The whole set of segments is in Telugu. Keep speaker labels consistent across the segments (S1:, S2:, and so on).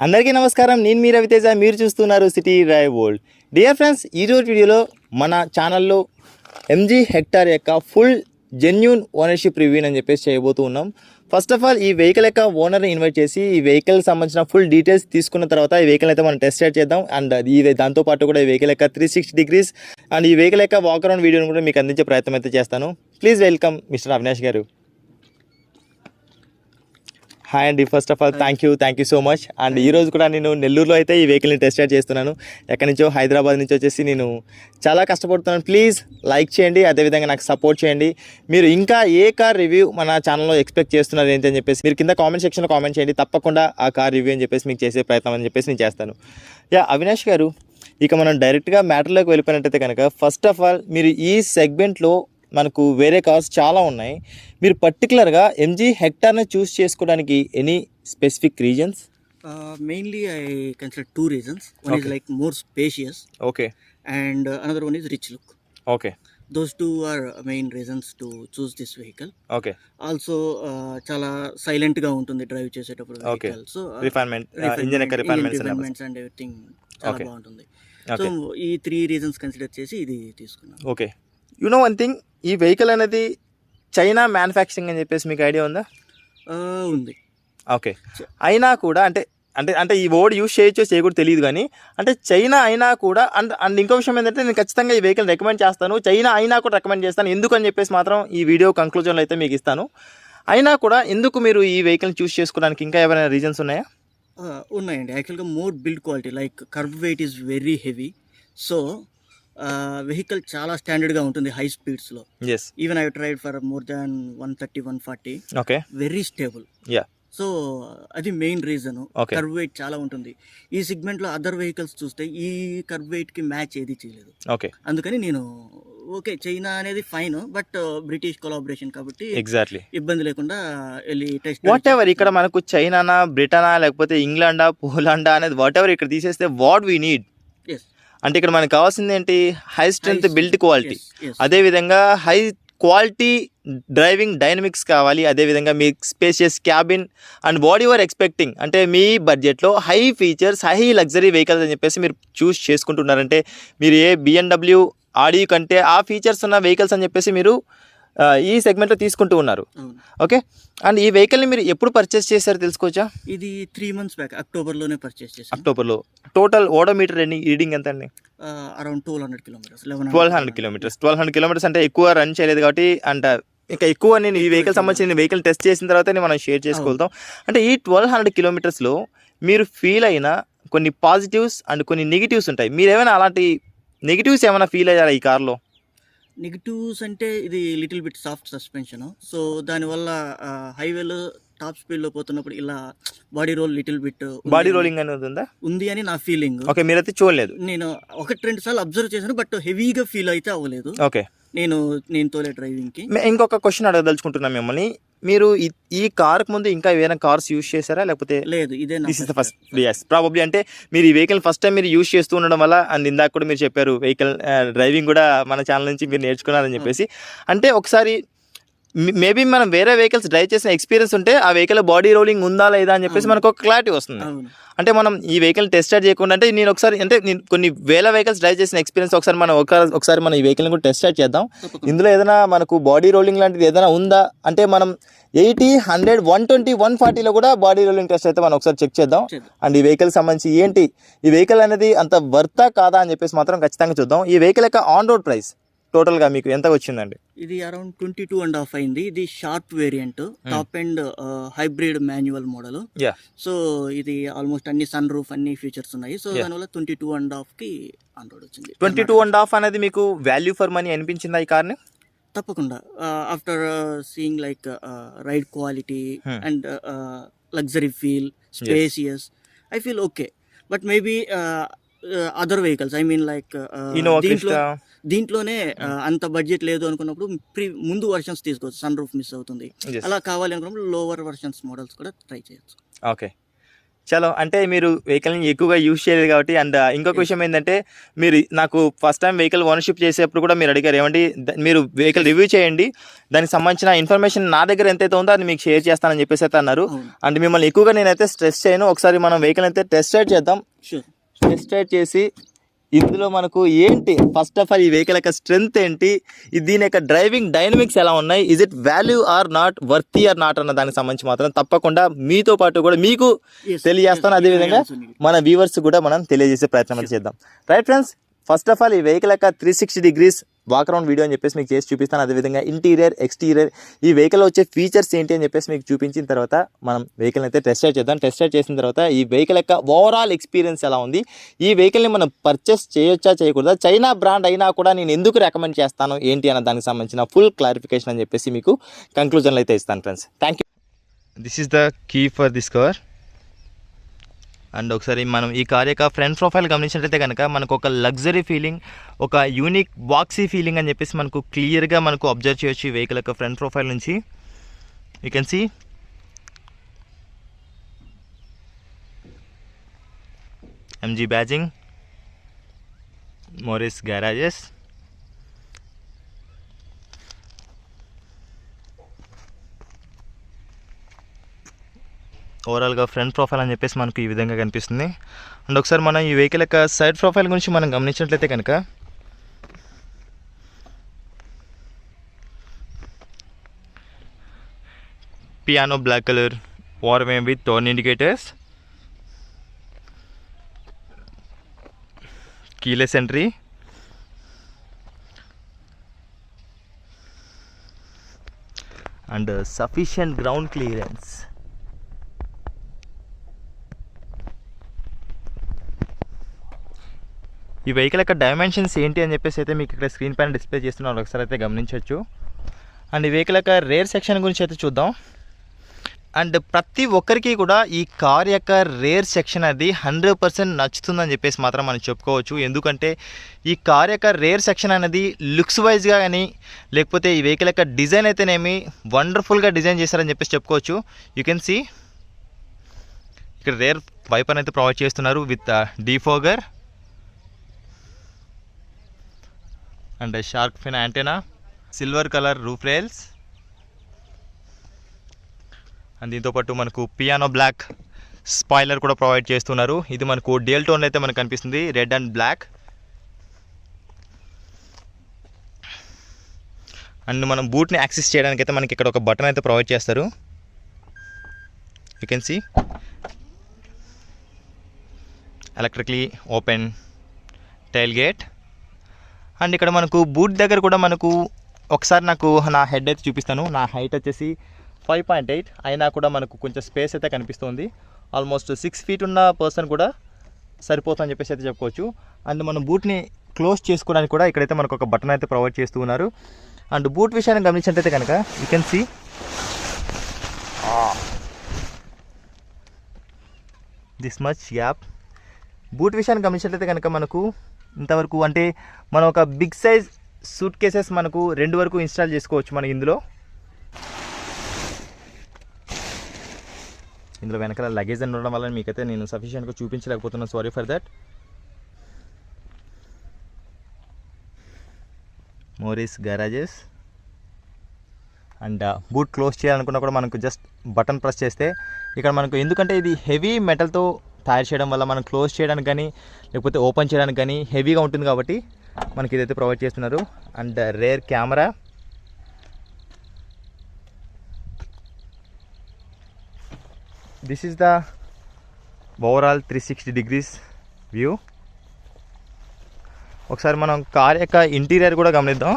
S1: అందరికీ నమస్కారం. నేను మీ రవితేజ. మీరు చూస్తున్నారు city drive world. Dear friends, ఈరోజు వీడియోలో మన ఛానల్లో ఎంజీ హెక్టార్ యొక్క ఫుల్ జెన్యూన్ ఓనర్షిప్ రివ్యూ అని చెప్పేసి చేయబోతూ ఉన్నాం. ఫస్ట్ ఆఫ్ ఆల్ ఈ వెహికల్ యొక్క ఓనర్ని ఇన్వైట్ చేసి ఈ వెహికల్ సంబంధించిన ఫుల్ డీటెయిల్స్ తీసుకున్న తర్వాత ఈ వెహికల్ అయితే మనం టెస్ట్ రైడ్ చేద్దాం. అండ్ దాంతోపాటు కూడా ఈ వెహికల్ యొక్క 360 డిగ్రీస్ అండ్ ఈ వెహికల్ యొక్క వాక్ అరౌండ్ వీడియోని కూడా మీకు అందించే ప్రయత్నం అయితే చేస్తాను. ప్లీజ్ వెల్కమ్ మిస్టర్ అవినాష్ గారు. హాయ్ అండి. First of all thank you so much. And ఈరోజు కూడా నేను నెల్లూరులో అయితే ఈ వెహికల్ని టెస్ట్ రైడ్ చేస్తున్నాను. ఎక్కడి నుంచో హైదరాబాద్ నుంచి వచ్చేసి నేను చాలా కష్టపడుతున్నాను. ప్లీజ్ లైక్ చేయండి, అదేవిధంగా నాకు సపోర్ట్ చేయండి. మీరు ఇంకా ఏ కార్ రివ్యూ మన ఛానల్లో ఎక్స్పెక్ట్ చేస్తున్నారు ఏంటి అని చెప్పేసి మీరు కింద కామెంట్ సెక్షన్లో కామెంట్ చేయండి. తప్పకుండా ఆ కార్ రివ్యూ అని చెప్పేసి మీకు చేసే ప్రయత్నం అని చెప్పేసి నేను చేస్తాను. అవినాష్ గారు, ఇక మనం డైరెక్ట్గా మ్యాటర్లోకి వెళ్ళిపోయినట్టయితే కనుక ఫస్ట్ ఆఫ్ ఆల్ మీరు ఈ సెగ్మెంట్లో మనకు వేరే కార్స్ చాలా ఉన్నాయి. మీరు పర్టికులర్గా ఎంజీ హెక్టార్ని చూస్ చేసుకోవడానికి any specific reasons?
S2: Mainly, I consider two reasons. One is like more spacious,
S1: okay,
S2: and another one is rich look.
S1: Okay,
S2: Those two are main reasons to choose this vehicle.
S1: Okay.
S2: Also, చాలా silent గా ఉంటుంది డ్రైవ్ చేసేటప్పుడు
S1: Okay.
S2: vehicle. So,
S1: refinement, engine యొక్క రిఫైన్మెంట్స్
S2: refinements and everything చాలా
S1: Okay.
S2: బాగుంటుంది.
S1: Okay.
S2: సో ఈ త్రీ రీజన్స్ కన్సిడర్ చేసి ఇది తీసుకున్నాను.
S1: Okay. You know one thing, ఈ వెహికల్ అనేది చైనా మ్యానుఫ్యాక్చరింగ్ అని చెప్పేసి మీకు ఐడియా ఉందా?
S2: ఉంది.
S1: ఓకే. అయినా కూడా అంటే అంటే అంటే ఈ వర్డ్ యూజ్ చేయొచ్చో చేయకూడదు తెలియదు, కానీ అంటే చైనా అయినా కూడా అండ్ ఇంకో విషయం ఏంటంటే నేను ఖచ్చితంగా ఈ వెహికల్ రికమెండ్ చేస్తాను. చైనా అయినా కూడా రికమెండ్ చేస్తాను. ఎందుకు అని చెప్పేసి మాత్రం ఈ వీడియో కంక్లూజన్లో అయితే మీకు ఇస్తాను. అయినా కూడా ఎందుకు మీరు ఈ వెహికల్ని చూస్ చేసుకోవడానికి ఇంకా ఏమైనా రీజన్స్ ఉన్నాయా?
S2: ఉన్నాయండి. యాక్చువల్గా more build quality, like kerb weight is very heavy. So vehicle చాలా స్టాండర్డ్గా ఉంటుంది హై స్పీడ్స్లో.
S1: Yes,
S2: even I tried for more than 130, 140.
S1: Okay,
S2: very stable.
S1: Yeah.
S2: So అది main reason.
S1: Okay.
S2: Kerb weight చాలా ఉంటుంది. ఈ సెగ్మెంట్లో అదర్ వెహికల్స్ చూస్తే ఈ కర్వ్ వెయిట్కి మ్యాచ్ ఏది చేయలేదు.
S1: ఓకే,
S2: అందుకని నేను ఓకే చైనా అనేది ఫైన్, బట్ బ్రిటిష్ కొలాబరేషన్ కాబట్టి
S1: ఎగ్జాక్ట్లీ.
S2: ఇబ్బంది లేకుండా వెళ్ళి టెస్ట్
S1: వాట్ ఎవర్ ఇక్కడ మనకు చైనానా, బ్రిటనా, లేకపోతే ఇంగ్లాండా, పోలాండా అనేది వాట్ ఎవర్ ఇక్కడ తీసేస్తే వాట్ వీ నీడ్ అంటే ఇక్కడ మనకు కావాల్సింది ఏంటి? హై స్ట్రెంత్ బిల్డ్ క్వాలిటీ, అదేవిధంగా హై క్వాలిటీ డ్రైవింగ్ డైనమిక్స్ కావాలి, అదేవిధంగా మీ spacious cabin and what your expecting అంటే మీ బడ్జెట్లో high features, high luxury vehicles అని చెప్పేసి మీరు చూస్ చేసుకుంటున్నారంటే మీరు ఏ BMW, ఆడి కంటే ఆ ఫీచర్స్ ఉన్న వెహికల్స్ అని చెప్పేసి మీరు ఈ సెగ్మెంట్లో తీసుకుంటూ ఉన్నారు. ఓకే. అండ్ ఈ వెహికల్ని మీరు ఎప్పుడు పర్చేస్ చేశారో తెలుసుకోవచ్చా?
S2: ఇది 3 months బ్యాక్ అక్టోబర్లోనే పర్చేస్ చేశాను.
S1: అక్టోబర్లో. టోటల్ ఓడోమీటర్ రీడింగ్ ఎంత అండి?
S2: Around 1200 kilometers.
S1: 1200 kilometers. 1200 kilometers అంటే ఎక్కువ రన్ చేయలేదు కాబట్టి అండ్ ఇంకా ఎక్కువ నేను ఈ వెహికల్ సంబంధించిన వెహికల్ టెస్ట్ చేసిన తర్వాతనే మనం షేర్ చేసుకోగలుగుతాం. అంటే ఈ 1200 kilometersలో మీరు ఫీల్ అయిన కొన్ని పాజిటివ్స్ అండ్ కొన్ని నెగిటివ్స్ ఉంటాయి. మీరు ఏమైనా అలాంటి నెగిటివ్స్ ఏమైనా ఫీల్ అయ్యారా ఈ కార్లో?
S2: నెగిటివ్స్ అంటే ఇది little bit soft suspension. So దానివల్ల హైవేలో టాప్ స్పీడ్లో పోతున్నప్పుడు ఇలా body roll little bit
S1: body rolling అనేది ఉందా?
S2: ఉంది అని నా ఫీలింగ్.
S1: ఓకే, మీరైతే చూడలేదు.
S2: నేను 1-2 సార్లు అబ్జర్వ్ చేశాను, బట్ హెవీగా ఫీల్ అయితే అవ్వలేదు.
S1: ఓకే.
S2: నేను తోలే డ్రైవింగ్కి.
S1: ఇంకొక క్వశ్చన్ అడగదలుచుకుంటున్నాను మిమ్మల్ని. మీరు ఈ కార్కి ముందు ఇంకా ఏదైనా కార్స్ యూజ్ చేశారా లేకపోతే?
S2: లేదు, ఇదే
S1: this is the first. yes, probably అంటే మీరు ఈ వెహికల్ ఫస్ట్ టైం మీరు యూజ్ చేస్తూ ఉండడం వల్ల అండ్ ఇందాక కూడా మీరు చెప్పారు వెహికల్ డ్రైవింగ్ కూడా మన ఛానల్ నుంచి మీరు నేర్చుకున్నారని చెప్పేసి. అంటే ఒకసారి మేబీ మనం వేరే వెహికల్స్ డ్రైవ్ చేసిన ఎక్స్పీరియన్స్ ఉంటే ఆ వెహికల్ బాడీ రోలింగ్ ఉందా లేదా అని చెప్పేసి మనకు ఒక క్లారిటీ వస్తుంది. అంటే మనం ఈ వెహికల్ టెస్ట్ రైడ్ చేయకుండా అంటే నేను ఒకసారి అంటే నేను కొన్ని వేల వెహికల్స్ డ్రైవ్ చేసిన ఎక్స్పీరియన్స్ ఒకసారి మనం ఈ వెహికల్ని కూడా టెస్ట్ రైడ్ చేద్దాం. ఇందులో ఏదైనా మనకు బాడీ రోలింగ్ లాంటిది ఏదైనా ఉందా అంటే మనం 80, 100, 120, 140లో కూడా బాడీ రోలింగ్ టెస్ట్ అయితే మనం ఒకసారి చెక్ చేద్దాం. అండ్ ఈ వెహికల్ సంబంధించి ఏంటి ఈ వెహికల్ అనేది అంత వర్తా కాదా అని చెప్పేసి మాత్రం ఖచ్చితంగా చూద్దాం. ఈ వెహికల్ యొక్క ఆన్ రోడ్ ప్రైస్ టోటల్గా మీకు ఎంత వచ్చిందండి?
S2: ఇది అరౌండ్ 22.5 అయింది. ఇది sharp variant, top and hybrid manual model. So ఇది ఆల్మోస్ట్ అన్ని సన్ రూఫ్ అన్ని ఫీచర్స్ ఉన్నాయి. సో దానివల్ల 22.5కి ఆన్ రోడ్ వచ్చింది.
S1: 22.5 అనేది మీకు వాల్యూ ఫర్ మనీ అనిపించిందా ఈ కార్ని?
S2: తప్పకుండా. After seeing like ride quality and luxury feel, spacious, I feel okay. But maybe other vehicles I mean like దీంట్లోనే అంత బడ్జెట్ లేదు అనుకున్నప్పుడు ముందు వర్షన్స్ తీసుకోవచ్చు, సన్ రూఫ్ మిస్ అవుతుంది. అలా కావాలి అనుకున్నప్పుడు లోవర్ వర్షన్స్ మోడల్స్ కూడా ట్రై చేయొచ్చు.
S1: ఓకే. చలో అంటే మీరు వెహికల్ని ఎక్కువగా యూజ్ చేయలేదు కాబట్టి. అండ్ ఇంకొక విషయం ఏంటంటే మీరు నాకు ఫస్ట్ టైం వెహికల్ ఓనర్షిప్ చేసేప్పుడు కూడా మీరు అడిగారు ఏమండి మీరు వెహికల్ రివ్యూ చేయండి, దానికి సంబంధించిన ఇన్ఫర్మేషన్ నా దగ్గర ఎంతైతే ఉందో అది మీకు షేర్ చేస్తానని చెప్పేసి అయితే అన్నారు. అండ్ మిమ్మల్ని ఎక్కువగా నేనైతే స్ట్రెస్ చేయను. ఒకసారి మనం వెహికల్ అయితే టెస్ట్ రైడ్ చేద్దాం. టెస్ట్ రైడ్ చేసి ఇందులో మనకు ఏంటి ఫస్ట్ ఆఫ్ ఆల్ ఈ వెహికల్ యొక్క స్ట్రెంగ్త్ ఏంటి, దీని యొక్క డ్రైవింగ్ డైనమిక్స్ ఎలా ఉన్నాయి, is it value or not, worthy or not అన్న దానికి సంబంధించి మాత్రం తప్పకుండా మీతో పాటు కూడా మీకు తెలియజేస్తాను. అదేవిధంగా మన వ్యూవర్స్ కూడా మనం తెలియజేసే ప్రయత్నం అయితే చేద్దాం. Right friends, first of all ఈ వెహికల్ యొక్క 360 degrees వాక్ అరౌండ్ వీడియో అని చెప్పేసి మీకు చేసి చూపిస్తాను. అదేవిధంగా ఇంటీరియర్ ఎక్స్టీరియర్ ఈ వెహికల్ వచ్చే ఫీచర్స్ ఏంటి అని చెప్పేసి మీకు చూపించిన తర్వాత మనం వెహికల్ అయితే టెస్ట్ రైడ్ చేద్దాం. టెస్ట్ రైడ్ చేసిన తర్వాత ఈ వెహికల్ యొక్క ఓవరాల్ ఎక్స్పీరియన్స్ ఎలా ఉంది, ఈ వెహికల్ని మనం పర్చేస్ చేయొచ్చా చేయకూడదా, చైనా బ్రాండ్ అయినా కూడా నేను ఎందుకు రికమెండ్ చేస్తాను ఏంటి అన్న దానికి సంబంధించిన ఫుల్ క్లారిఫికేషన్ అని చెప్పేసి మీకు కంక్లూజన్లో అయితే ఇస్తాను friends. Thank you. This is the key for this car. And ఒకసారి మనం ఈ కార్ యొక్క ఫ్రంట్ ప్రొఫైల్ గమనించినట్లయితే కనుక మనకు ఒక లగ్జరీ ఫీలింగ్, ఒక యూనిక్ బాక్సీ ఫీలింగ్ అని చెప్పేసి మనకు క్లియర్గా మనకు అబ్జర్వ్ చేయొచ్చు ఈ వెహికల్ యొక్క ఫ్రంట్ ప్రొఫైల్ నుంచి. You can see MG badging, Morris Garages, ఓవరాల్గా ఫ్రంట్ ప్రొఫైల్ అని చెప్పేసి మనకు ఈ విధంగా కనిపిస్తుంది. అండ్ ఒకసారి మనం ఈ వెహికల్ యొక్క సైడ్ ప్రొఫైల్ గురించి మనం గమనించినట్లయితే కనుక piano black colour ORVM with turn indicators, keyless entry, and sufficient ground clearance. ఈ వెహికల్ యొక్క డైమెన్షన్స్ ఏంటి అని చెప్పేసి అయితే మీకు ఇక్కడ స్క్రీన్ పైన డిస్ప్లే చేస్తున్నారు, ఒకసారి అయితే గమనించవచ్చు. అండ్ ఈ వెహికల్ యొక్క రేర్ సెక్షన్ గురించి అయితే చూద్దాం. అండ్ ప్రతి ఒక్కరికి కూడా ఈ కార్ యొక్క రేర్ సెక్షన్ అది 100% నచ్చుతుందని చెప్పేసి మాత్రం మనం చెప్పుకోవచ్చు. ఎందుకంటే ఈ కార్ యొక్క రేర్ సెక్షన్ అనేది లుక్స్ వైజ్గా కానీ లేకపోతే ఈ వెహికల్ యొక్క డిజైన్ అయితేనేమి వండర్ఫుల్గా డిజైన్ చేశారని చెప్పేసి చెప్పుకోవచ్చు. యూ కెన్ సీ ఇక్కడ రేర్ వైపర్ అయితే ప్రొవైడ్ చేస్తున్నారు with defogger and shark fin antenna, silver colour roof rails, and దీంతోపాటు మనకు పియానో బ్లాక్ స్పాయిలర్ కూడా ప్రొవైడ్ చేస్తున్నారు. ఇది మనకు డ్యూయల్ టోన్ అయితే మనకు కనిపిస్తుంది, రెడ్ అండ్ బ్లాక్. అండ్ మనం బూట్ని యాక్సెస్ చేయడానికి అయితే మనకి ఇక్కడ ఒక బటన్ అయితే ప్రొవైడ్ చేస్తారు. You can see electrically open tailgate. And ఇక్కడ మనకు బూట్ దగ్గర కూడా మనకు ఒకసారి నాకు నా హెడ్ అయితే చూపిస్తాను. నా హైట్ వచ్చేసి 5.8 అయినా కూడా మనకు కొంచెం స్పేస్ అయితే కనిపిస్తుంది. ఆల్మోస్ట్ 6 feet ఉన్న పర్సన్ కూడా సరిపోతుందని చెప్పేసి అయితే చెప్పుకోవచ్చు. అండ్ మనం బూట్ని క్లోజ్ చేసుకోవడానికి కూడా ఇక్కడైతే మనకు ఒక బటన్ అయితే ప్రొవైడ్ చేస్తూ ఉన్నారు. అండ్ బూట్ విషయాన్ని గమనించినట్లయితే కనుక you can see this much gap. Boot విషయాన్ని గమనించినట్లయితే కనుక మనకు ఇంతవరకు అంటే మనం ఒక బిగ్ సైజ్ సూట్ కేసెస్ మనకు 2 వరకు ఇన్స్టాల్ చేసుకోవచ్చు. మనం ఇందులో వెనకాల లగేజ్ అని ఉండడం వల్ల మీకైతే నేను సఫిషియెంట్గా చూపించలేకపోతున్నాను, sorry for that. Morris Garages. And boot close చేయాలనుకున్నా కూడా మనకు జస్ట్ బటన్ ప్రెస్ చేస్తే ఇక్కడ మనకు, ఎందుకంటే ఇది హెవీ మెటల్తో తయారు చేయడం వల్ల మనం క్లోజ్ చేయడానికి కానీ లేకపోతే ఓపెన్ చేయడానికి కానీ హెవీగా ఉంటుంది కాబట్టి మనకి ఇదైతే ప్రొవైడ్ చేస్తున్నారు. And rear camera, this is the overall 360 degrees view. ఒకసారి మనం కార్ యొక్క ఇంటీరియర్ కూడా గమనిద్దాం.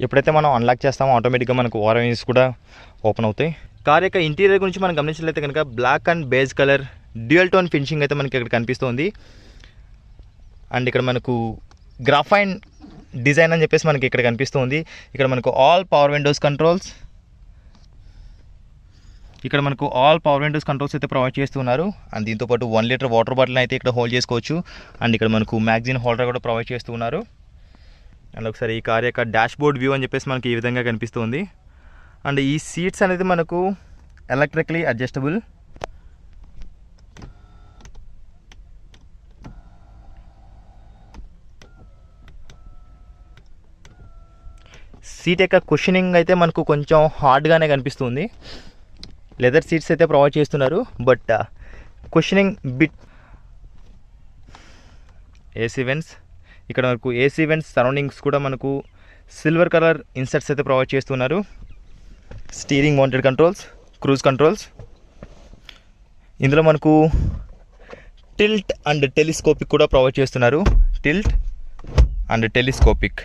S1: ఎప్పుడైతే మనం అన్లాక్ చేస్తామో ఆటోమేటిక్గా మనకు వారన్స్ కూడా ఓపెన్ అవుతాయి. కార్ యొక్క ఇంటీరియర్ గురించి మనం గమనించినట్లయితే కనుక black and beige colour dual tone finishing అయితే మనకి ఇక్కడ కనిపిస్తుంది. అండ్ ఇక్కడ మనకు గ్రాఫైన్ డిజైన్ అని చెప్పేసి మనకి ఇక్కడ కనిపిస్తుంది. ఇక్కడ మనకు ఆల్ పవర్ విండోస్ కంట్రోల్స్, ఇక్కడ మనకు ఆల్ పవర్ విండోస్ కంట్రోల్స్ అయితే ప్రొవైడ్ చేస్తున్నారు. అండ్ దీంతోపాటు 1 liter వాటర్ బాటిల్ అయితే ఇక్కడ హోల్డ్ చేసుకోవచ్చు. అండ్ ఇక్కడ మనకు మ్యాగజైన్ హోల్డర్ కూడా ప్రొవైడ్ చేస్తున్నారు. అండ్ ఒకసారి ఈ కార్ యొక్క డాష్ బోర్డ్ వ్యూ అని చెప్పేసి మనకి ఈ విధంగా కనిపిస్తుంది. అండ్ ఈ సీట్స్ అనేది మనకు ఎలక్ట్రికలీ అడ్జస్టబుల్. సీట్ యొక్క కుషనింగ్ అయితే మనకు కొంచెం హార్డ్గానే కనిపిస్తుంది. లెదర్ సీట్స్ అయితే ప్రొవైడ్ చేస్తున్నారు, but cushioning bit. AC vents, ఇక్కడ మనకు ఏసీ వెంట్స్ సరౌండింగ్స్ కూడా మనకు సిల్వర్ కలర్ ఇన్సర్ట్స్ అయితే ప్రొవైడ్ చేస్తున్నారు. Steering mounted controls, cruise controls. ఇందులో మనకు టిల్ట్ అండ్ టెలిస్కోపిక్ కూడా ప్రొవైడ్ చేస్తున్నారు. Tilt and telescopic.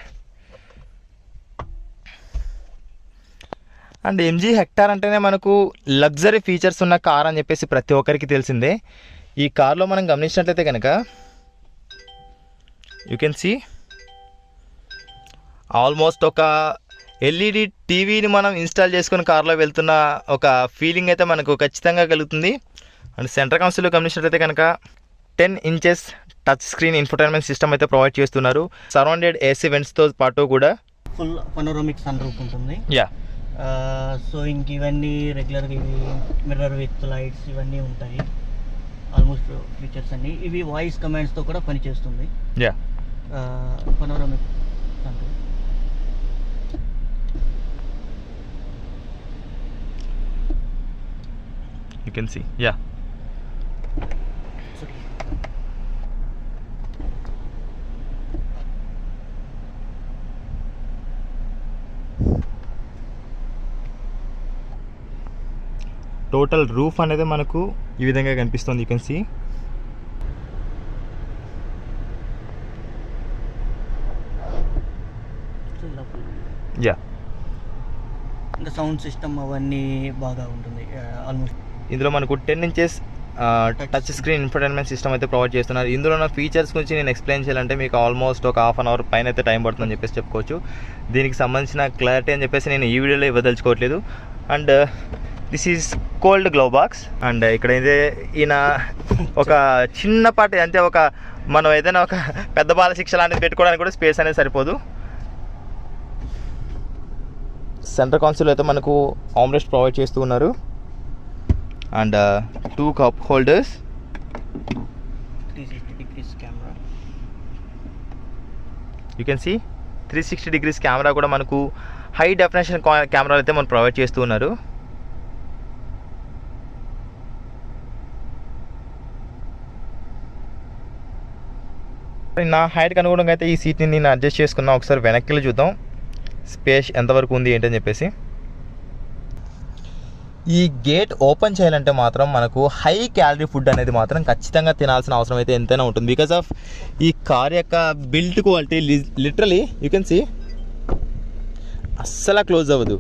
S1: And MG hectare అంటేనే మనకు లగ్జరీ ఫీచర్స్ ఉన్న కార్ అని చెప్పేసి ప్రతి ఒక్కరికి తెలిసిందే. ఈ కార్లో మనం గమనించినట్లయితే కనుక యూ కెన్ సీ ఆల్మోస్ట్ ఒక ఎల్ఈడి టీవీని మనం ఇన్స్టాల్ చేసుకుని కార్లో వెళ్తున్న ఒక ఫీలింగ్ అయితే మనకు ఖచ్చితంగా కలుగుతుంది. అండ్ సెంటర్ కన్సోల్లో గమనించినట్లయితే కనుక 10 inches touch screen infotainment system అయితే ప్రొవైడ్ చేస్తున్నారు. సరౌండెడ్ ఏసీ వెంట్స్తో పాటు కూడా
S2: ఫుల్ పనోరమిక్ సన్ రూఫ్ ఉంటుంది.
S1: యా,
S2: సో ఇంక ఇవన్నీ రెగ్యులర్గా ఇవి మిర్రర్ విత్ లైట్స్ ఇవన్నీ ఉంటాయి. ఆల్మోస్ట్ ఫీచర్స్ అన్నీ ఇవి వాయిస్ కమాండ్స్తో కూడా పనిచేస్తుంది.
S1: Yeah,
S2: panoramic sunroof.
S1: You can see. Yeah, total roof అనేది మనకు ఈ విధంగా కనిపిస్తుంది. You can see. యా,
S2: ఇంకా సౌండ్ సిస్టమ్ అవన్నీ బాగా ఉంటుంది. ఆల్మోస్ట్
S1: ఇందులో మనకు 10 inches touch screen infotainment system అయితే ప్రొవైడ్ చేస్తున్నారు. ఇందులో ఉన్న ఫీచర్స్ గురించి నేను ఎక్స్ప్లెయిన్ చేయాలంటే మీకు ఆల్మోస్ట్ ఒక హాఫ్ అన్ అవర్ పైన అయితే టైం పడుతుందని చెప్పేసి చెప్పుకోవచ్చు. దీనికి సంబంధించిన క్లారిటీ అని చెప్పేసి నేను ఈ వీడియోలో ఇవ్వదలుచుకోవట్లేదు. And this is cold glove box. And ఇక్కడైతే ఈయన ఒక చిన్నపాటి అంటే ఒక మనం ఏదైనా ఒక పెద్ద బాల శిక్ష లాంటిది పెట్టుకోవడానికి కూడా స్పేస్ అనేది సరిపోదు. సెంటర్ కన్సోల్ అయితే మనకు ఆమ్రెస్ట్ ప్రొవైడ్ చేస్తూ ఉన్నారు. And 2 cup holders.
S2: 360 degrees camera.
S1: You can see 360 degrees camera కూడా మనకు హై డెఫినేషన్ కెమెరాలు అయితే మనకు ప్రొవైడ్ చేస్తూ ఉన్నారు. నా హైట్కి అనుగుణంగా అయితే ఈ సీట్ని నేను అడ్జస్ట్ చేసుకున్నా. ఒకసారి వెనక్కి చూద్దాం స్పేస్ ఎంతవరకు ఉంది ఏంటని చెప్పేసి. ఈ గేట్ ఓపెన్ చేయాలంటే మాత్రం మనకు హై క్యాలరీ ఫుడ్ అనేది మాత్రం ఖచ్చితంగా తినాల్సిన అవసరం అయితే ఎంతైనా ఉంటుంది. బికాస్ ఆఫ్ ఈ కార్ యొక్క built quality literally you can see అస్సలు క్లోజ్ అవ్వదు.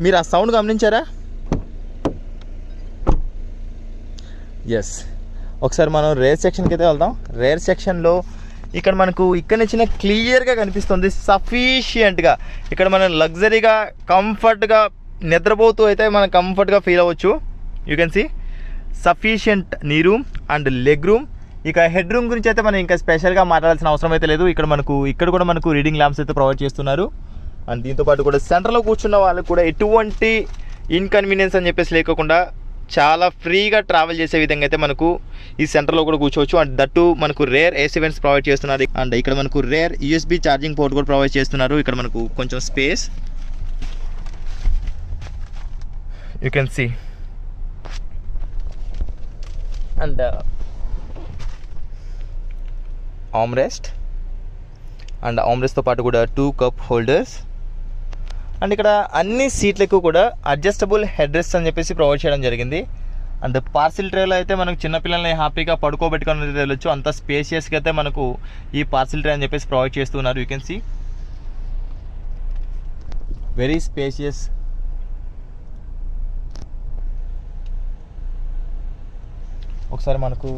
S1: మీరు ఆ సౌండ్ గమనించారా? ఎస్. ఒకసారి మనం రేర్ సెక్షన్కి అయితే వెళ్దాం. రేర్ సెక్షన్లో ఇక్కడ మనకు ఇక్కడ నుంచి క్లియర్గా కనిపిస్తుంది సఫిషియంట్గా. ఇక్కడ మనం లగ్జరీగా కంఫర్ట్గా నిద్రపోతూ అయితే మనం కంఫర్ట్గా ఫీల్ అవ్వచ్చు. యూ కెన్ సీ సఫిషియంట్ నీ రూమ్ అండ్ లెగ్ రూమ్. ఇక హెడ్ రూమ్ గురించి అయితే మనం ఇంకా స్పెషల్గా మాట్లాడాల్సిన అవసరం అయితే లేదు. ఇక్కడ కూడా మనకు రీడింగ్ ల్యాంప్స్ అయితే ప్రొవైడ్ చేస్తున్నారు. అండ్ దీంతోపాటు కూడా సెంటర్లో కూర్చున్న వాళ్ళకు కూడా ఎటువంటి ఇన్కన్వీనియన్స్ అని చెప్పేసి లేకుండా చాలా ఫ్రీగా ట్రావెల్ చేసే విధంగా అయితే మనకు ఈ సెంటర్లో కూడా కూర్చోవచ్చు. అండ్ దట్టు మనకు రేర్ ఏసీ వెంట్స్ ప్రొవైడ్ చేస్తున్నారు. అండ్ ఇక్కడ మనకు రేర్ యూఎస్బీ ఛార్జింగ్ పోర్ట్ కూడా ప్రొవైడ్ చేస్తున్నారు. ఇక్కడ మనకు కొంచెం space you can see. And armrest and ఆమ్రెస్ట్తో పాటు కూడా 2 cup holders. అండ్ ఇక్కడ అన్ని సీట్లకు కూడా అడ్జస్టబుల్ హెడ్ రెస్ట్ అని చెప్పేసి ప్రొవైడ్ చేయడం జరిగింది. అండ్ పార్సిల్ ట్రేలో అయితే మనకు చిన్నపిల్లల్ని హ్యాపీగా పడుకోబెట్టుకొని వెళ్ళొచ్చు. అంత స్పేషియస్గా అయితే మనకు ఈ పార్సిల్ ట్రే అని చెప్పేసి ప్రొవైడ్ చేస్తున్నారు. You can see very spacious. ఒకసారి మనకు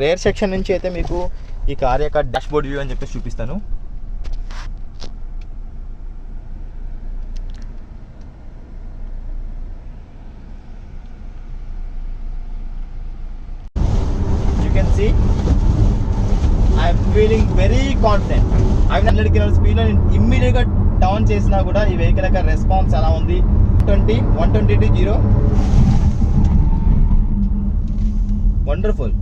S1: రేర్ సెక్షన్ నుంచి అయితే మీకు ఈ కార్ యొక్క డాష్ బోర్డ్ వ్యూ అని చెప్పేసి చూపిస్తాను. I I'm feeling very confident. 100 kilometre స్పీడ్లో నేను ఇమ్మీడియట్గా డౌన్ చేసినా కూడా ఈ వెహికల్ యొక్క రెస్పాన్స్ ఎలా ఉంది. 120 to 0 వండర్ఫుల్.